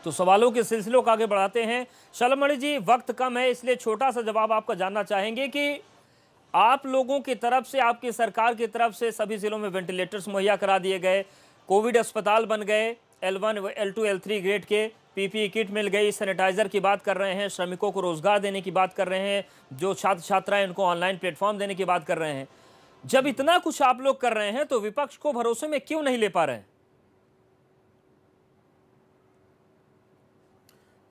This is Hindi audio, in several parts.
तो सवालों के सिलसिलों को आगे बढ़ाते हैं। शलमणि जी, वक्त कम है, इसलिए छोटा सा जवाब आपका जानना चाहेंगे कि आप लोगों की तरफ से, आपकी सरकार की तरफ से सभी जिलों में वेंटिलेटर्स मुहैया करा दिए गए, कोविड अस्पताल बन गए, L1, L2, L3 ग्रेड के, पीपीई किट मिल गई, सैनिटाइजर की बात कर रहे हैं, श्रमिकों को रोजगार देने की बात कर रहे हैं, जो छात्र छात्राएं उनको ऑनलाइन प्लेटफॉर्म देने की बात कर रहे हैं। जब इतना कुछ आप लोग कर रहे हैं तो विपक्ष को भरोसे में क्यों नहीं ले पा रहे हैं?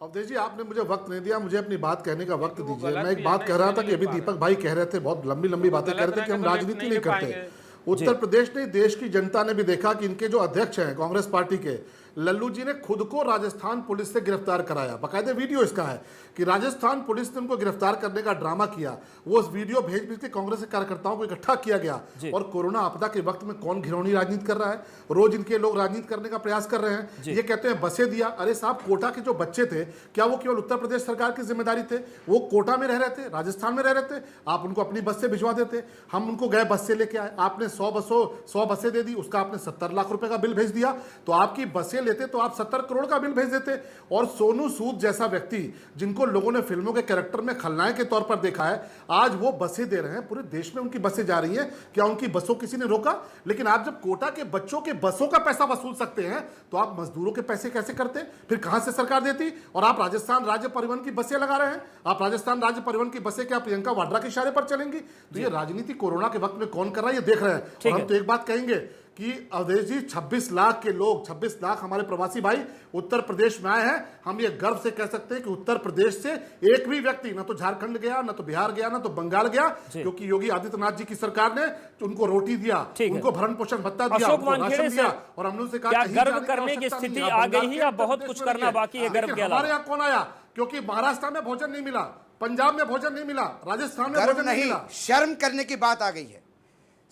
अवधेश जी, आपने मुझे वक्त नहीं दिया, मुझे अपनी बात कहने का वक्त दीजिए। मैं एक बात कह रहा था कि अभी दीपक भाई कह रहे थे, बहुत लंबी लंबी बातें कह रहे थे कि हम राजनीति नहीं करते। उत्तर प्रदेश ने, देश की जनता ने भी देखा कि इनके जो अध्यक्ष हैं कांग्रेस पार्टी के, लल्लू जी ने खुद को राजस्थान पुलिस से गिरफ्तार कराया। बाकायदे वीडियो इसका है कि राजस्थान पुलिस ने उनको गिरफ्तार करने का ड्रामा किया। वो उस वीडियो भेज भेज के कांग्रेस के कार्यकर्ताओं को इकट्ठा किया गया। और कोरोना आपदा के वक्त में कौन घिनौनी राजनीति कर रहा है? रोज इनके लोग राजनीति करने का प्रयास कर रहे हैं। ये कहते हैं बसें दिया। अरे साहब, कोटा के जो बच्चे थे, क्या वो केवल उत्तर प्रदेश सरकार की जिम्मेदारी थे? वो कोटा में रह रहे थे, राजस्थान में रह रहे थे, आप उनको अपनी बस से भिजवा देते। हम उनको गए बस से लेके आए, आपने 100 बसें दे दी, उसका आपने 70 लाख रुपए का बिल भेज दिया। तो आपकी बसें लेते तो आप 70 करोड़ का बिल भेज देते। और सोनू सूद जैसा व्यक्ति, जिनको लोगों ने फिल्मों के कैरेक्टर में खलनायक के तौर पर देखा है, आज वो बसें दे रहे हैं। पूरे देश में उनकी बसें जा रही हैं। क्या उनकी बसों किसी ने रोका? लेकिन आप जब कोटा के बच्चों के बसों का पैसा वसूल सकते हैं तो आप मजदूरों के पैसे कैसे करते? फिर कहां से सरकार देती? और आप राजस्थान राज्य परिवहन की बसें लगा रहे हैं। आप राजस्थान राज्य परिवहन की बसें क्या प्रियंका वाड्रा के इशारे पर चलेंगी? तो ये राजनीति कोरोना के वक्त में कौन कर रहा है, ये देख रहे हैं। और हम तो एक बात कहेंगे कि अवधेश जी, 26 लाख के लोग, 26 लाख हमारे प्रवासी भाई उत्तर प्रदेश में आए हैं। हम ये गर्व से कह सकते हैं कि उत्तर प्रदेश से एक भी व्यक्ति ना तो झारखंड गया, ना तो बिहार गया, ना तो बंगाल गया, क्योंकि योगी आदित्यनाथ जी की सरकार ने उनको रोटी दिया, उनको भरण पोषण भत्ता दिया, उनको राशन दिया। और हमने उनसे कहा गर्व करने की स्थिति आ गई है या बहुत कुछ करना बाकी है गर्व के अलावा? हमारे यहाँ कौन आया? क्योंकि महाराष्ट्र में भोजन नहीं मिला, पंजाब में भोजन नहीं मिला, राजस्थान में भोजन नहीं मिला। शर्म करने की बात आ गई है।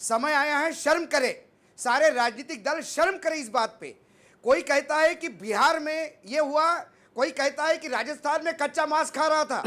समय आया है, शर्म करे। सारे राजनीतिक दल शर्म करें इस बात पे। कोई कहता है कि बिहार में ये हुआ, कोई कहता है कि राजस्थान में कच्चा मांस खा रहा था।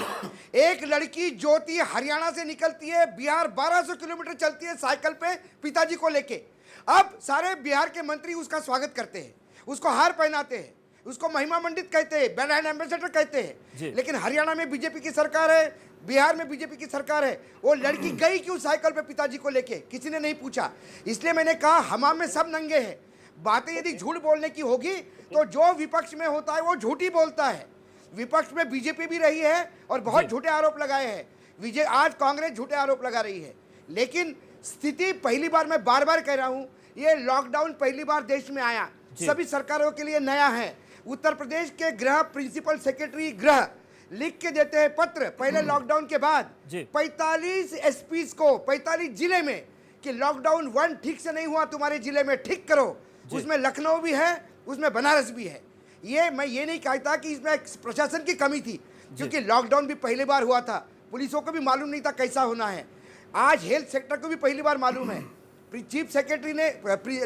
एक लड़की ज्योति हरियाणा से निकलती है, बिहार 1200 किलोमीटर चलती है साइकिल पे पिताजी को लेके। अब सारे बिहार के मंत्री उसका स्वागत करते हैं, उसको हार पहनाते हैं, उसको महिमा मंडित कहते हैं, ब्रांड एम्बेसडर कहते हैं। लेकिन हरियाणा में बीजेपी की सरकार है, बिहार में बीजेपी की सरकार है। वो लड़की गई क्यों साइकिल पे पिताजी को लेके? किसी ने नहीं पूछा। इसलिए मैंने कहा हमाम में सब नंगे हैं। बातें यदि झूठ बोलने की होगी तो जो विपक्ष में होता है वो झूठ ही बोलता है। विपक्ष में बीजेपी भी रही है और बहुत झूठे आरोप लगाए हैं। आज कांग्रेस झूठे आरोप लगा रही है। लेकिन स्थिति पहली बार, मैं बार बार कह रहा हूं, ये लॉकडाउन पहली बार देश में आया, सभी सरकारों के लिए नया है। उत्तर प्रदेश के गृह प्रिंसिपल सेक्रेटरी गृह लिख के देते हैं पत्र पहले लॉकडाउन के बाद 45 एसपी को 45 जिले में कि लॉकडाउन 1 ठीक से नहीं हुआ, तुम्हारे जिले में ठीक करो। उसमें लखनऊ भी है, उसमें बनारस भी है। ये मैं ये नहीं कहता कि इसमें प्रशासन की कमी थी, क्योंकि लॉकडाउन भी पहली बार हुआ था, पुलिसों को भी मालूम नहीं था कैसा होना है। आज हेल्थ सेक्टर को भी पहली बार मालूम है। चीफ सेक्रेटरी ने,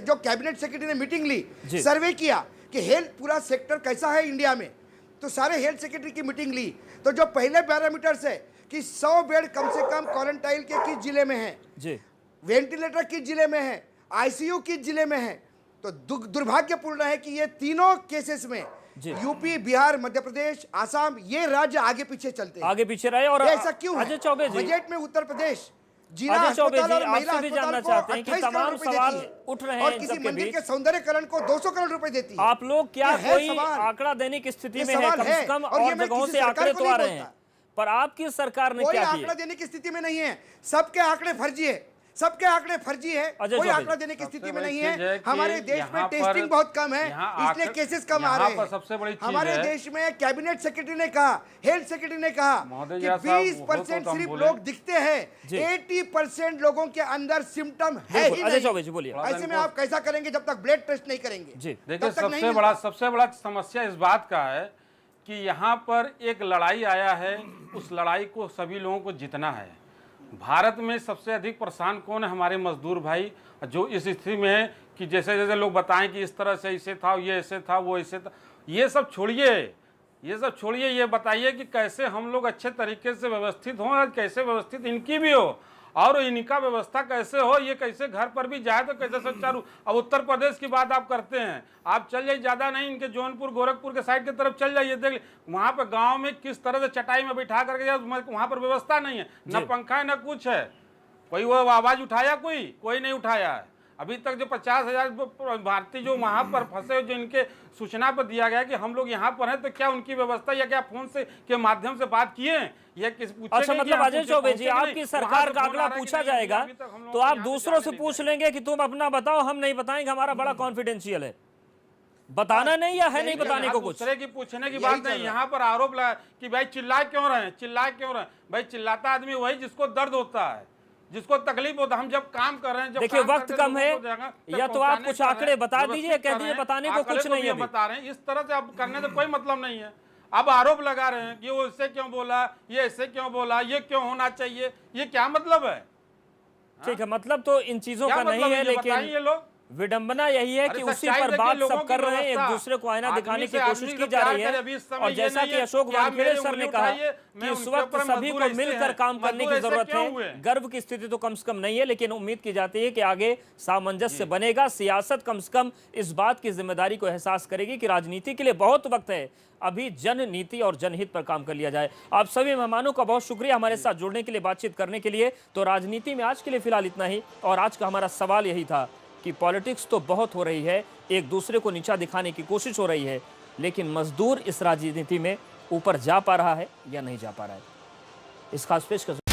जो कैबिनेट सेक्रेटरी ने मीटिंग ली, सर्वे किया कि हेल्थ पूरा सेक्टर कैसा है इंडिया में, तो सारे हेल्थ सेक्रेटरी की मीटिंग ली। तो जो पहले पैरामीटर्स है कि 100 बेड कम से कम क्वारंटाइन के किस जिले में है, वेंटिलेटर किस जिले में है, आईसीयू किस जिले में है, तो दुर्भाग्यपूर्ण है कि ये तीनों केसेस में यूपी, बिहार, मध्य प्रदेश, आसाम, ये राज्य आगे पीछे चलते हैं, आगे पीछे रहे। और ऐसा क्यों है? चौबे जी, बजट में उत्तर प्रदेश जिला चौबे अस्पताल जी, और महिला आपसे भी जानना अस्पताल चाहते हैं कि 28 करोड़ तमाम रुपए सवाल देती है उठ रहे हैं और इन किसी सब के मंदिर बीच। के सौंदर्यकरण को 200 करोड़ रुपए देती है। आप लोग क्या कोई आंकड़ा देने की स्थिति में है? कम से कम और जगहों से आंकड़े तो आ रहे हैं, पर आपकी सरकार ने क्या किया? कोई आंकड़ा देने की स्थिति में नहीं है, सबके आंकड़े फर्जी है, सबके आंकड़े फर्जी है, कोई आंकड़ा देने की स्थिति में नहीं है। हमारे देश में टेस्टिंग बहुत कम है, इसलिए केसेस कम आ रहे हैं। सबसे बड़ी चीज हमारे देश में कैबिनेट सेक्रेटरी ने कहा, हेल्थ सेक्रेटरी ने कहा कि 20% सिर्फ लोग दिखते हैं, 80% लोगों के अंदर सिम्टम है ही नहीं। ऐसे में आप कैसा करेंगे जब तक ब्लड टेस्ट नहीं करेंगे? देखिए, सबसे बड़ा समस्या इस बात का है कि यहाँ पर एक लड़ाई आया है, उस लड़ाई को सभी लोगों को जीतना है। भारत में सबसे अधिक परेशान कौन है? हमारे मजदूर भाई, जो इस स्थिति में है कि जैसे जैसे लोग बताएं कि इस तरह से ऐसे था, ये ऐसे था, वो ऐसे था। ये सब छोड़िए, ये बताइए कि कैसे हम लोग अच्छे तरीके से व्यवस्थित हों और कैसे व्यवस्थित इनकी भी हो। और इनका व्यवस्था कैसे हो, ये कैसे घर पर भी जाए तो कैसे सुचारू। अब उत्तर प्रदेश की बात आप करते हैं, आप चल जाइए, ज़्यादा नहीं इनके जौनपुर गोरखपुर के साइड की तरफ चल जाइए, देख वहाँ पर गांव में किस तरह से चटाई में बैठा करके जाए, वहाँ पर व्यवस्था नहीं है, न पंखा है न कुछ है। कोई वो आवाज़ उठाया, कोई नहीं उठाया है। अभी तक जो 50,000 भारतीय जो वहाँ पर फंसे, जो इनके सूचना पर दिया गया कि हम लोग यहाँ पर हैं, तो क्या उनकी व्यवस्था या क्या फोन से के माध्यम से बात किए या किस पूछे? अच्छा, मतलब अजय चौबे जी, आपकी सरकार का आंकड़ा पूछा जाएगा तो आप दूसरों से पूछ लेंगे कि तुम अपना बताओ, हम नहीं बताएंगे, हमारा बड़ा कॉन्फिडेंशियल है, बताना नहीं या है नहीं बताने को कुछ? दूसरे की पूछने की बात नहीं, यहाँ पर आरोप लगा कि भाई चिल्ला क्यों रहे। भाई चिल्लाता आदमी वही जिसको दर्द होता है, जिसको तकलीफ होता है। हम जब काम कर रहे हैं, जब देखिए वक्त कम है, या तो आप कुछ आंकड़े बता दीजिए, कह दीजिए बताने को कुछ नहीं है, बता रहे हैं। इस तरह से अब करने से कोई मतलब नहीं है। अब आरोप लगा रहे हैं कि वो इससे क्यों बोला, ये ऐसे क्यों बोला, ये क्यों होना चाहिए, ये क्या मतलब है? ठीक है, मतलब तो इन चीजों का नहीं है, लेकिन ये लोग विडंबना यही है कि उसी पर बात सब कर रहे हैं, एक दूसरे को आईना दिखाने की कोशिश की जा रही है। और जैसा कि अशोक वानखेड़े सर ने कहा कि इस वक्त सभी को मिलकर काम करने की जरूरत है, गर्व की स्थिति तो कम से कम नहीं है, लेकिन उम्मीद की जाती है कि आगे सामंजस्य बनेगा। सियासत कम से कम इस बात की जिम्मेदारी को एहसास करेगी कि राजनीति के लिए बहुत वक्त है, अभी जन नीति और जनहित पर काम कर लिया जाए। आप सभी मेहमानों का बहुत शुक्रिया हमारे साथ जुड़ने के लिए, बातचीत करने के लिए। तो राजनीति में आज के लिए फिलहाल इतना ही, और आज का हमारा सवाल यही था कि पॉलिटिक्स तो बहुत हो रही है, एक दूसरे को नीचा दिखाने की कोशिश हो रही है, लेकिन मजदूर इस राजनीति में ऊपर जा पा रहा है या नहीं जा पा रहा है, इसका स्पष्ट